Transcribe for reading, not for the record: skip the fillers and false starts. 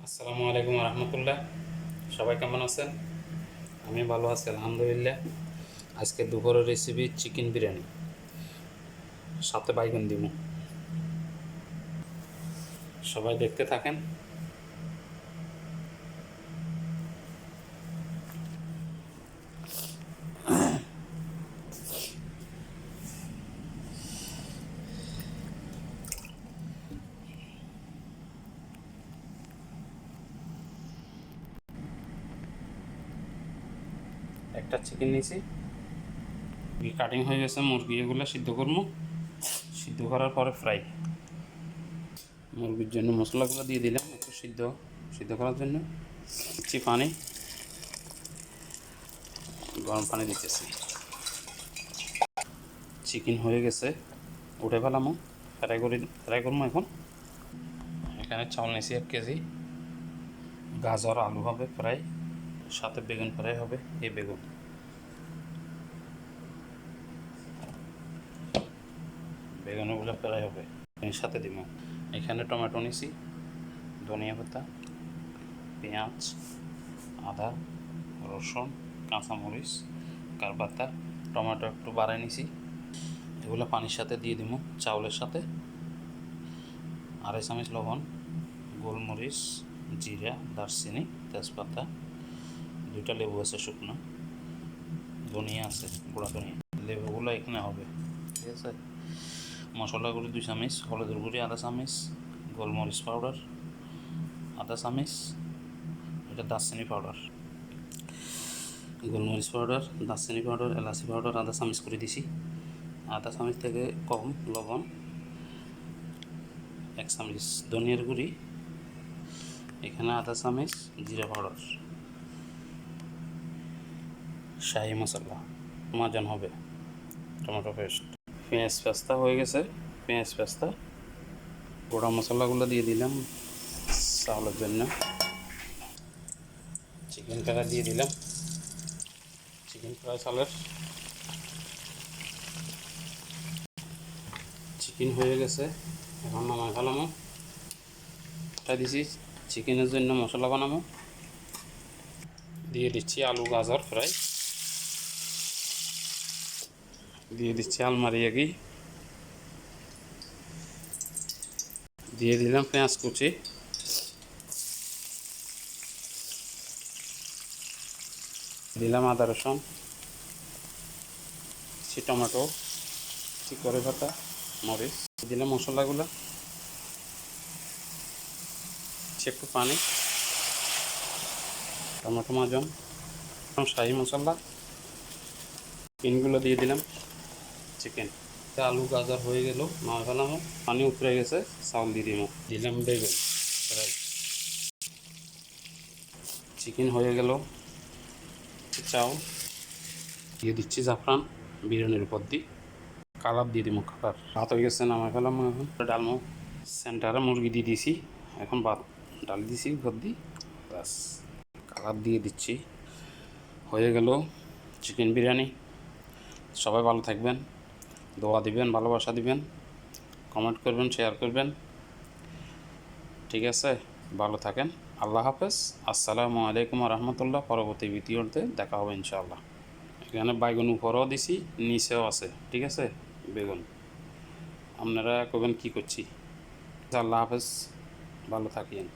আসসালামু আলাইকুম রহমতুল্লাহ। সবাই কেমন আছেন? আমি ভালো আছি আলহামদুলিল্লাহ। আজকে দুপুরের রেসিপি চিকেন বিরিয়ানি, সাথে বাইগন দিব। সবাই দেখতে থাকেন। একটা চিকেন নিয়েছি, কাটিং হয়ে গেছে। মুরগি এগুলো সিদ্ধ করবো, সিদ্ধ করার পরে ফ্রাই। মুরগির জন্য মশলাগুলো দিয়ে দিলাম একটু সিদ্ধ সিদ্ধ করার জন্য। পানি, গরম পানি দিতেছি। চিকেন হয়ে গেছে, উঠে ফেলামো, ফ্রাই করবো এখন। এখানে চাউল নিয়েছি 1 কেজি। গাজর আলু হবে ফ্রাই, সাথে বেগুন ফ্রাই হবে। এই বেগুনগুলো ফ্রাই হবে, এর সাথে দিব। এখানে টমেটো নিছি, ধনিয়া পাতা, পেঁয়াজ, আদা, রসুন, কাঁচামরিচ, কারপাতা, টমেটো একটু বাড়াই নিছি। এগুলো পানির সাথে দিয়ে দিব, চাউলের সাথে। 2.5 চামচ লবণ, গোলমরিচ, জিরা, দারচিনি, তেজপাতা, 2টা লেবু আছে শুকনো, ধনিয়া আছে গুঁড়া ধনিয়া। লেবুগুলো এখানে হবে, ঠিক আছে। মশলা গুঁড়ি 2 চামচ, হলুদের গুঁড়ি 1/2 চামচ, গোলমরিচ পাউডার 1/2 চামচ, এটা দারচিনি পাউডার। গোলমরিচ পাউডার, দারচিনি পাউডার, এলাচি পাউডার 1/2 চামচ করে দিছি। 1/2 চামচ থেকে কম লবণ, 1 চামচ ধনিয়ার গুঁড়ি, এখানে 1/2 চামচ জিরা পাউডার, শাহি মশলা, মাজন হবে, টমেটো পেস্ট। পেঁয়াজ পেস্তা হয়ে গেছে, পেঁয়াজ পেস্তা। গোড়া মশলাগুলো দিয়ে দিলাম চাউলের জন্য। চিকেন ফ্রাই দিয়ে দিলাম, চিকেন ফ্রাই চালের। চিকেন হয়ে গেছে, এখন নামাই ফেলামো। এটা দিছি চিকেনের জন্য মশলা বানাবো। দিয়ে দিচ্ছি আলু গাজর ফ্রাই, দিয়ে দিচ্ছি আলমারি এগি, দিয়ে দিলাম পেঁয়াজ কুচি, দিলাম আদা রসুন, টমেটো, করে পাতা, মরিচ, দিলাম মশলাগুলো, একটু পানি, টমেটো মাজন, শাহি মশলা, চিকেনগুলো দিয়ে দিলাম। চিকেন আলু গাজর হয়ে গেল, নামা ফেলামো। পানি উপরে গেছে, চাউল দিয়ে দিলাম বেগুন ফ্রাই। চিকেন হয়ে গেল, চাউল দিয়ে দিচ্ছি। জাফরান বিরিয়ানির উপর দিই, কালার দিয়ে দিব। কালার ভাত হয়ে গেছে, নামাই ফেলাম। এখন ডালমো সেন্টারে মুরগি দিয়ে দিছি, এখন ভাত ডাল দিছি উপর দিই, ব্যাস কালার দিয়ে দিচ্ছি। হয়ে গেল চিকেন বিরিয়ানি। সবাই ভালো থাকবেন, দোয়া দিবেন, ভালোবাসা দিবেন, কমেন্ট করবেন, শেয়ার করবেন, ঠিক আছে। ভালো থাকেন, আল্লাহ হাফেজ। আসসালামু আলাইকুম রহমতুল্লাহ। পরবর্তী ভিডিওতে দেখা হবে ইনশাআল্লাহ। এখানে বাইগন উপরেও দিছি, নিচেও আছে, ঠিক আছে। বেগুন আপনারা কবেন কি করছি। আল্লাহ হাফেজ, ভালো থাকেন।